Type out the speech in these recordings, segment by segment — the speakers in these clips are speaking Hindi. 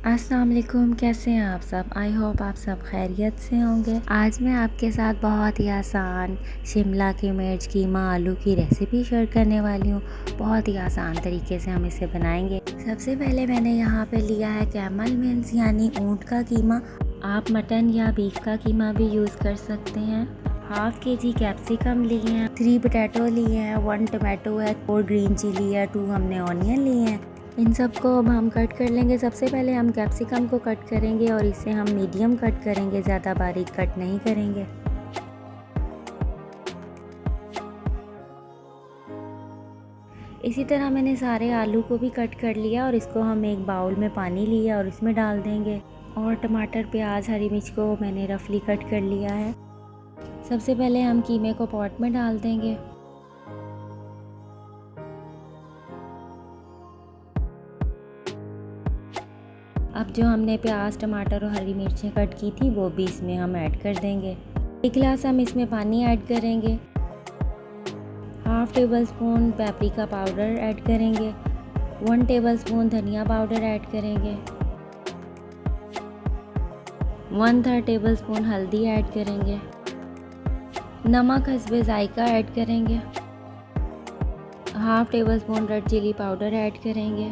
अस्सलाम वालेकुम, कैसे हैं आप सब। आई होप आप सब खैरियत से होंगे। आज मैं आपके साथ बहुत ही आसान शिमला की मिर्च कीमा आलू की रेसिपी शेयर करने वाली हूँ। बहुत ही आसान तरीके से हम इसे बनाएंगे। सबसे पहले मैंने यहाँ पे लिया है कैमल मिल्स यानी ऊँट का कीमा। आप मटन या बीफ का कीमा भी यूज़ कर सकते हैं। हाफ केजी कैप्सिकम लिए हैं, 3 पोटैटो लिए हैं, 1 टमाटो है, 4 ग्रीन चिली है, 2 हमने ऑनियन लिए हैं। इन सब को अब हम कट कर लेंगे। सबसे पहले हम कैप्सिकम को कट करेंगे और इसे हम मीडियम कट करेंगे, ज़्यादा बारीक कट नहीं करेंगे। इसी तरह मैंने सारे आलू को भी कट कर लिया और इसको हम एक बाउल में पानी लिया और इसमें डाल देंगे। और टमाटर, प्याज, हरी मिर्च को मैंने रफली कट कर लिया है। सबसे पहले हम कीमे को पॉट में डाल देंगे। अब जो हमने प्याज, टमाटर और हरी मिर्चें कट की थी वो भी इसमें हम ऐड कर देंगे। 1 गिलास हम इसमें पानी ऐड करेंगे। Half tablespoon paprika powder add करेंगे। 1 टेबल स्पून धनिया पाउडर ऐड करेंगे। 1/3 टेबल स्पून हल्दी ऐड करेंगे। नमक हस्बे जायका ऐड करेंगे। Half tablespoon red chilli powder add करेंगे।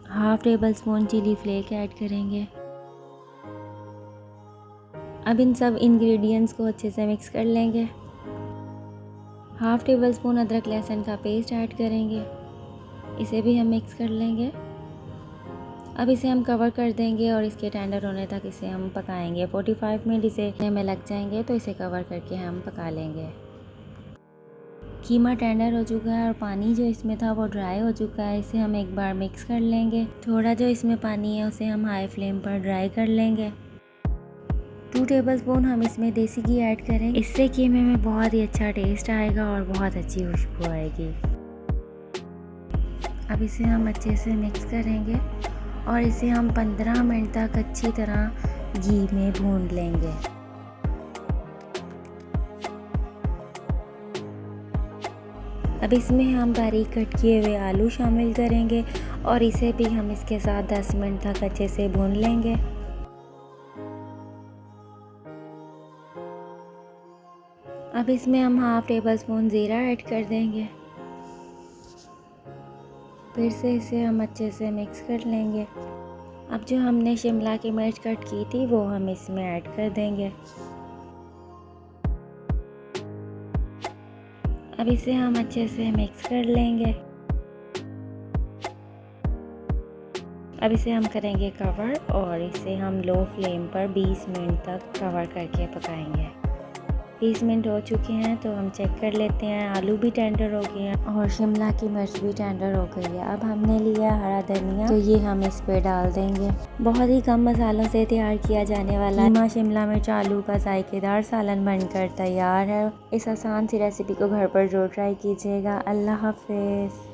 Half tablespoon chilli flake add करेंगे। अब इन सब इंग्रेडिएंट्स को अच्छे से मिक्स कर लेंगे। हाफ टेबल स्पून अदरक लहसुन का पेस्ट ऐड करेंगे। इसे भी हम मिक्स कर लेंगे। अब इसे हम कवर कर देंगे और इसके टेंडर होने तक इसे हम पकाएंगे। 45 मिनट इसे में लग जाएंगे, तो इसे कवर करके हम पका लेंगे। कीमा टेंडर हो चुका है और पानी जो इसमें था वो ड्राई हो चुका है। इसे हम एक बार मिक्स कर लेंगे। थोड़ा जो इसमें पानी है उसे हम हाई फ्लेम पर ड्राई कर लेंगे। 2 टेबल स्पून हम इसमें देसी घी ऐड करेंगे। इससे कीमे में बहुत ही अच्छा टेस्ट आएगा और बहुत अच्छी खुशबू आएगी। अब इसे हम अच्छे से मिक्स करेंगे और इसे हम 15 मिनट तक अच्छी तरह घी में भून लेंगे। अब इसमें हम बारीक कट किए हुए आलू शामिल करेंगे और इसे भी हम इसके साथ 10 मिनट तक अच्छे से भून लेंगे। अब इसमें हम हाफ टेबल स्पून ज़ीरा ऐड कर देंगे। फिर से इसे हम अच्छे से मिक्स कर लेंगे। अब जो हमने शिमला की मिर्च कट की थी वो हम इसमें ऐड कर देंगे। अब इसे हम अच्छे से मिक्स कर लेंगे। अब इसे हम करेंगे कवर और इसे हम लो फ्लेम पर 20 मिनट तक कवर करके पकाएंगे। 20 मिनट हो चुके हैं तो हम चेक कर लेते हैं। आलू भी टेंडर हो गए हैं और शिमला की मिर्च भी टेंडर हो गई है। अब हमने लिया हरा धनिया, तो ये हम इस पे डाल देंगे। बहुत ही कम मसालों से तैयार किया जाने वाला कीमा शिमला मिर्च आलू का जायकेदार सालन बनकर तैयार है। इस आसान सी रेसिपी को घर पर जरूर ट्राई कीजिएगा। अल्लाह हाफिज़।